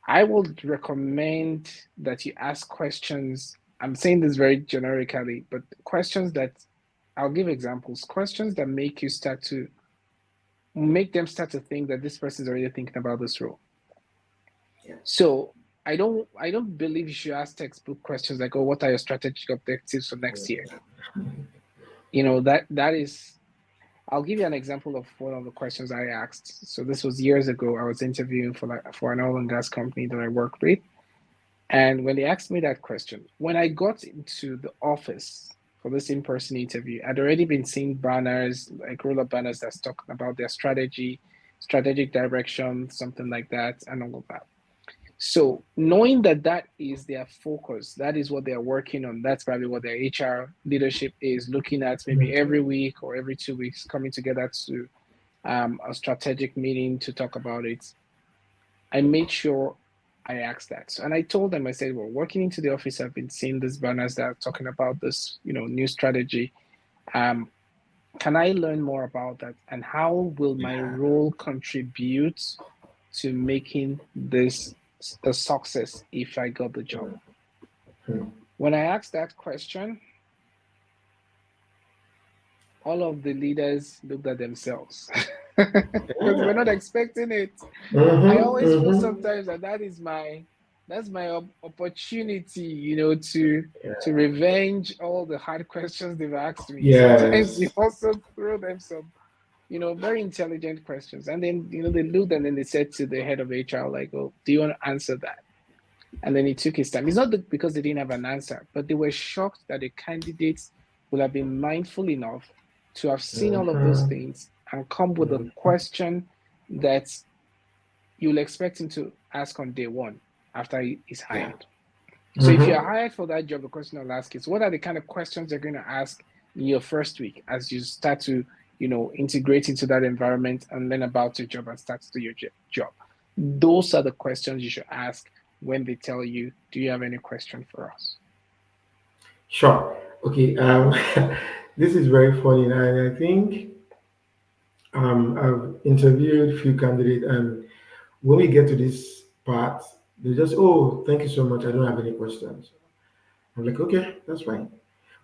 I would recommend that you ask questions. I'm saying this very generically, but questions that I'll give examples, questions that make them start to think that this person is already thinking about this role. Yeah. So I don't believe you should ask textbook questions like, oh, what are your strategic objectives for next year? That is, I'll give you an example of one of the questions I asked. So this was years ago. I was interviewing for an oil and gas company that I work with. And when they asked me that question, when I got into the office for this in-person interview, I'd already been seeing banners, like roll-up banners that's talking about their strategy, strategic direction, something like that, and all of that. So knowing that that is their focus, that is what they're working on, that's probably what their HR leadership is looking at maybe every week or every 2 weeks, coming together to a strategic meeting to talk about it. I made sure I asked that. So, and I told them, I said, well, working into the office, I've been seeing these banners that are talking about this, new strategy. Um, can I learn more about that? And how will my role contribute to making this a success if I got the job? Hmm. When I asked that question, all of the leaders looked at themselves because we're Yeah. not expecting it. I Mm-hmm. always feel Mm-hmm. sometimes that that's my opportunity, to Yeah. revenge all the hard questions they've asked me. Sometimes you Yes. also throw them some, very intelligent questions, and then they looked and then they said to the head of HR like, "Oh, do you want to answer that?" And then he took his time. It's not because they didn't have an answer, but they were shocked that the candidates would have been mindful enough to have seen all of those Mm-hmm. things and come with a Mm-hmm. question that you'll expect him to ask on day one after he's Yeah. hired. So if you're Mm-hmm. hired for that job, the question I'll ask is, what are the kind of questions you're going to ask in your first week as you start to, integrate into that environment and learn about your job and start to do your job? Those are the questions you should ask when they tell you, do you have any question for us? Sure. Okay. This is very funny, and I think I've interviewed few candidates, and when we get to this part, they just, oh, thank you so much. I don't have any questions. I'm like, okay, that's fine.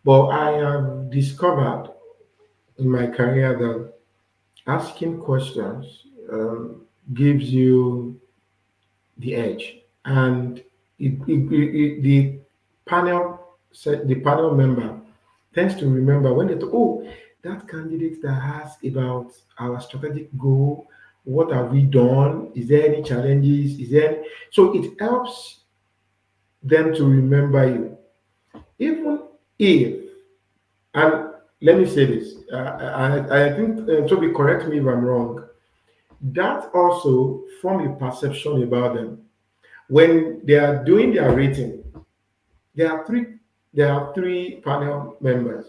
But I have discovered in my career that asking questions gives you the edge, and the panel the panel member tends to remember when they talk. Oh, that candidate that asked about our strategic goal. What have we done? Is there any challenges? Is there so it helps them to remember you, even if and let me say this. I think Toby, correct me if I'm wrong. That also form a perception about them when they are doing their rating. There are three. There are three panel members.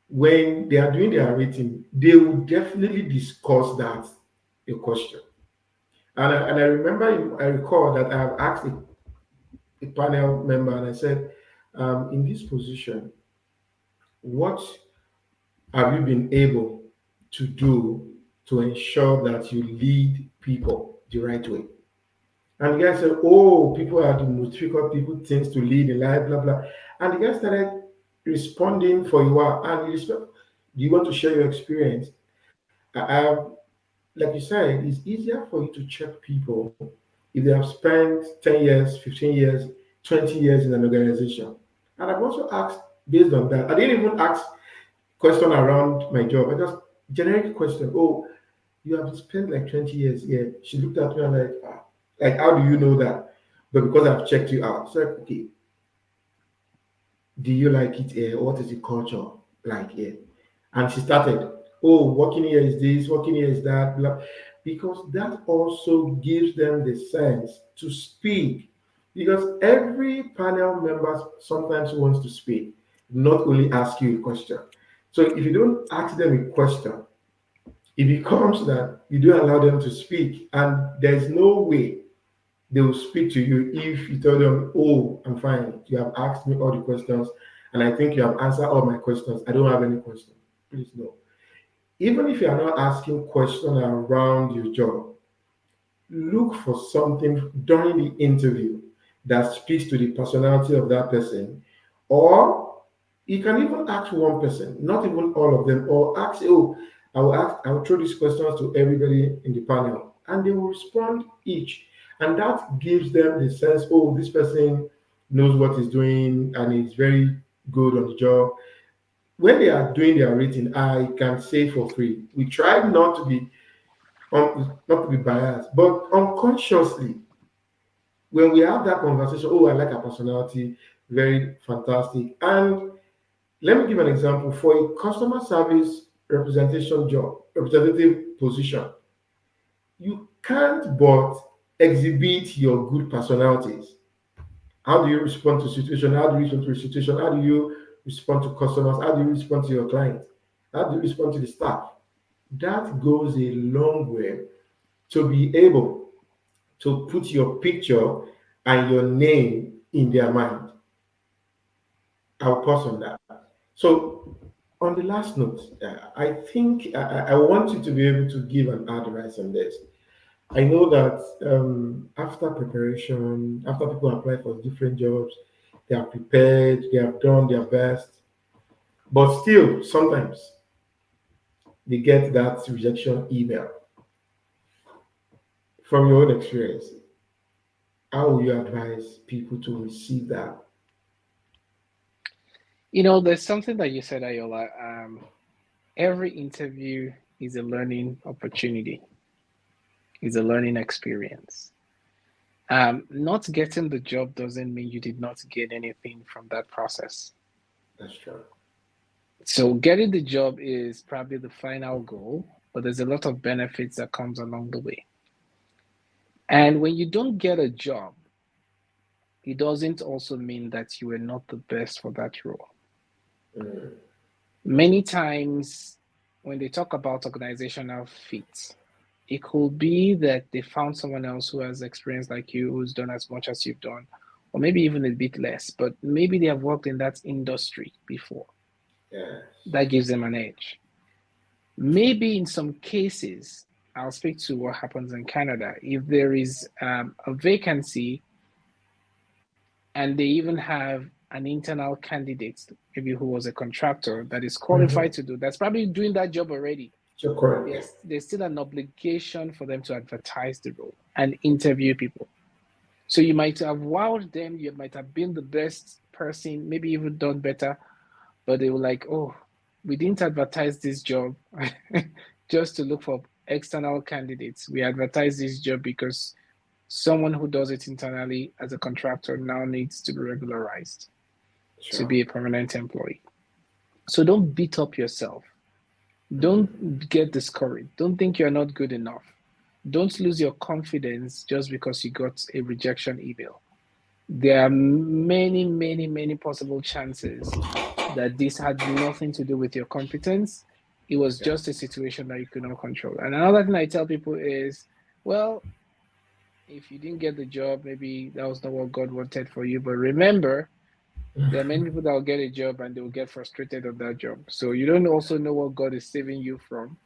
When they are doing their rating, they will definitely discuss that a question. And I remember, I recall that I have asked a panel member, and I said, in this position, what have you been able to do to ensure that you lead people the right way? And the guy said, oh, people are the most difficult people, things to lead in life, blah, blah. And the guy started responding for a while. And he said, do you want to share your experience? Like you said, it's easier for you to check people if they have spent 10 years, 15 years, 20 years in an organization. And I've also asked based on that. I didn't even ask question around my job. I just generic question. Oh, you have spent like 20 years here. She looked at me and like, like, how do you know that? But because I've checked you out. So, like, okay, do you like it here? What is the culture like here? And she started, oh, working here is this, working here is that, blah. Because that also gives them the sense to speak. Because every panel member sometimes wants to speak, not only ask you a question. So if you don't ask them a question, it becomes that you don't allow them to speak, and there's no way they will speak to you if you tell them, oh, I'm fine. You have asked me all the questions, and I think you have answered all my questions. I don't have any questions. please no. Even if you are not asking questions around your job, look for something during the interview that speaks to the personality of that person, or you can even ask one person, not even all of them, or ask, oh, I will throw these questions to everybody in the panel, and they will respond each. And that gives them the sense, oh, this person knows what he's doing and is very good on the job. When they are doing their rating, I can say for free, we try not to be biased, but unconsciously, when we have that conversation, oh, I like her personality, very fantastic. And let me give an example for a customer service representation job, representative position. You can't but exhibit your good personalities. How do you respond to situation? How do you respond to a situation? How do you respond to customers? How do you respond to your client? How do you respond to the staff? That goes a long way to be able to put your picture and your name in their mind. I'll pause on that. So, on the last note, I think I want you to be able to give an advice on this. I know that after preparation, after people apply for different jobs, they are prepared, they have done their best, but still, sometimes they get that rejection email. From your own experience, how will you advise people to receive that? There's something that you said, Ayola. Every interview is a learning opportunity, is a learning experience. Not getting the job doesn't mean you did not get anything from that process. That's true. So getting the job is probably the final goal, but there's a lot of benefits that comes along the way. And when you don't get a job, it doesn't also mean that you were not the best for that role. Mm, Many times when they talk about organizational fit, it could be that they found someone else who has experience like you, who's done as much as you've done, or maybe even a bit less, but maybe they have worked in that industry before. yes. That gives them an edge. Maybe in some cases, I'll speak to what happens in Canada. If there is a vacancy and they even have an internal candidate, maybe who was a contractor that is Mm-hmm. qualified to do that's probably doing that job already. So correct. There's still an obligation for them to advertise the role and interview people. So you might have wowed them, you might have been the best person, maybe even done better, but they were like, oh, we didn't advertise this job just to look for external candidates. We advertised this job because someone who does it internally as a contractor now needs to be regularized to Sure. be a permanent employee. So don't beat up yourself. Mm, Don't get discouraged. Don't think you're not good enough. Don't lose your confidence just because you got a rejection email. There are many, many, many possible chances that this had nothing to do with your competence. It was yeah. just a situation that you could not control. And another thing I tell people is, well, if you didn't get the job, maybe that was not what God wanted for you. But remember, there are many people that will get a job and they will get frustrated of that job. So you don't also know what God is saving you from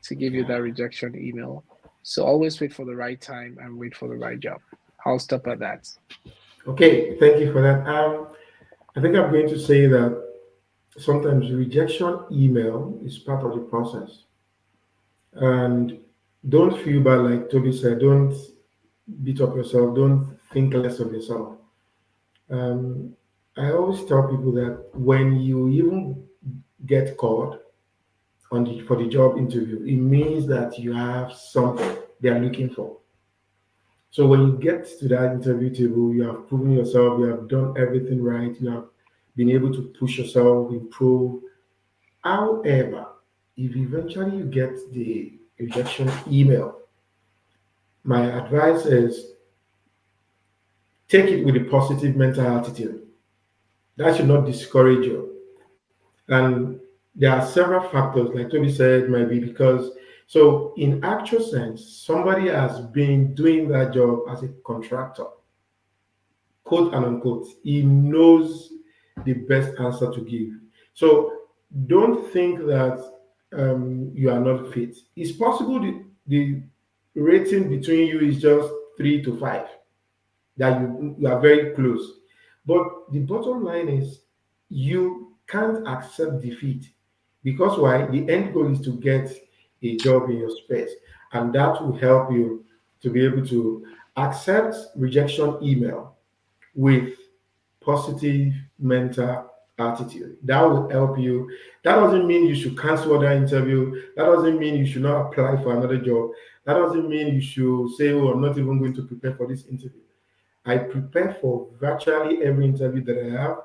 to give you Yeah. that rejection email. So always wait for the right time and wait for the right job. I'll stop at that. Okay. Thank you for that. I think I'm going to say that sometimes rejection email is part of the process, and don't feel bad. Like Toby said, don't beat up yourself. Don't think less of yourself. Um, I always tell people that when you even get called for the job interview, it means that you have something they are looking for. So when you get to that interview table, you have proven yourself, you have done everything right, you have been able to push yourself, improve. However, if eventually you get the rejection email, my advice is take it with a positive mental attitude. That should not discourage you. And there are several factors, like Toby said, might be because, so in actual sense, somebody has been doing that job as a contractor, quote and unquote. He knows the best answer to give. So don't think that you are not fit. It's possible the rating between you is just 3 to 5, that you are very close. But the bottom line is you can't accept defeat, because why? The end goal is to get a job in your space, and that will help you to be able to accept rejection email with positive mental attitude. That will help you. That doesn't mean you should cancel other interview. That doesn't mean you should not apply for another job. That doesn't mean you should say, "Oh, I'm not even going to prepare for this interview." I prepare for virtually every interview that I have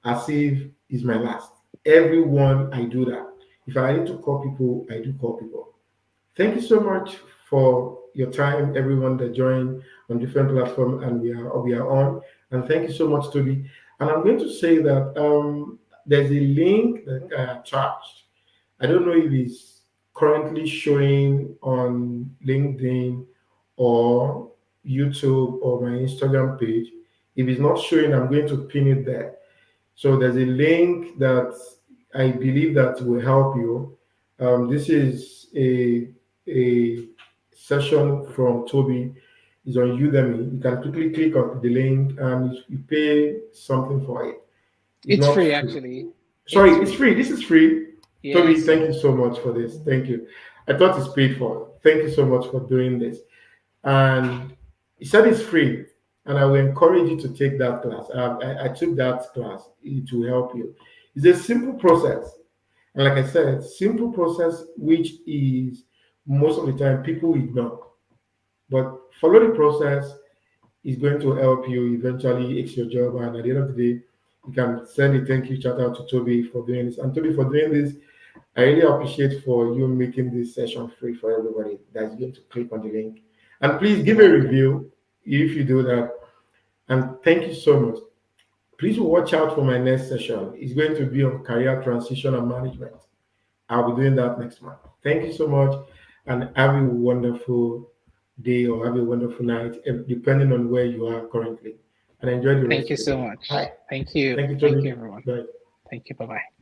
as if it's my last. Every one I do that. If I need to call people, I do call people. Thank you so much for your time, everyone that joined on different platforms and we are on. And thank you so much, Toby. And I'm going to say that there's a link that I attached. I don't know if it's currently showing on LinkedIn or YouTube or my Instagram page. If it's not showing, I'm going to pin it there. So there's a link that I believe that will help you. This is a session from Toby. It's on Udemy. You can quickly click on the link and you pay something for it. It's It's not free, free. actually. Sorry, It's it's free. free. This is free. Toby, Yes. thank you so much for this. Thank you. I thought it's paid for. Thank you so much for doing this. And he said it's free, and I will encourage you to take that class. I took that class. It will help you. It's a simple process, and like I said, simple process which is most of the time people ignore. But follow the process is going to help you eventually it's your job, and at the end of the day, you can send a thank you shout out to Toby for doing this. And Toby, for doing this, I really appreciate for you making this session free for everybody that's going to click on the link. And please You're give a welcome. review if you do that. And thank you so much. Please watch out for my next session. It's going to be on career transition and management. I'll be doing that next month. Thank you so much, and have a wonderful day or have a wonderful night, depending on where you are currently. And enjoy the Thank rest you of the so day. much. Bye. Thank you. Thank you, Thank you, Toby. everyone. Bye. Thank you. Bye bye.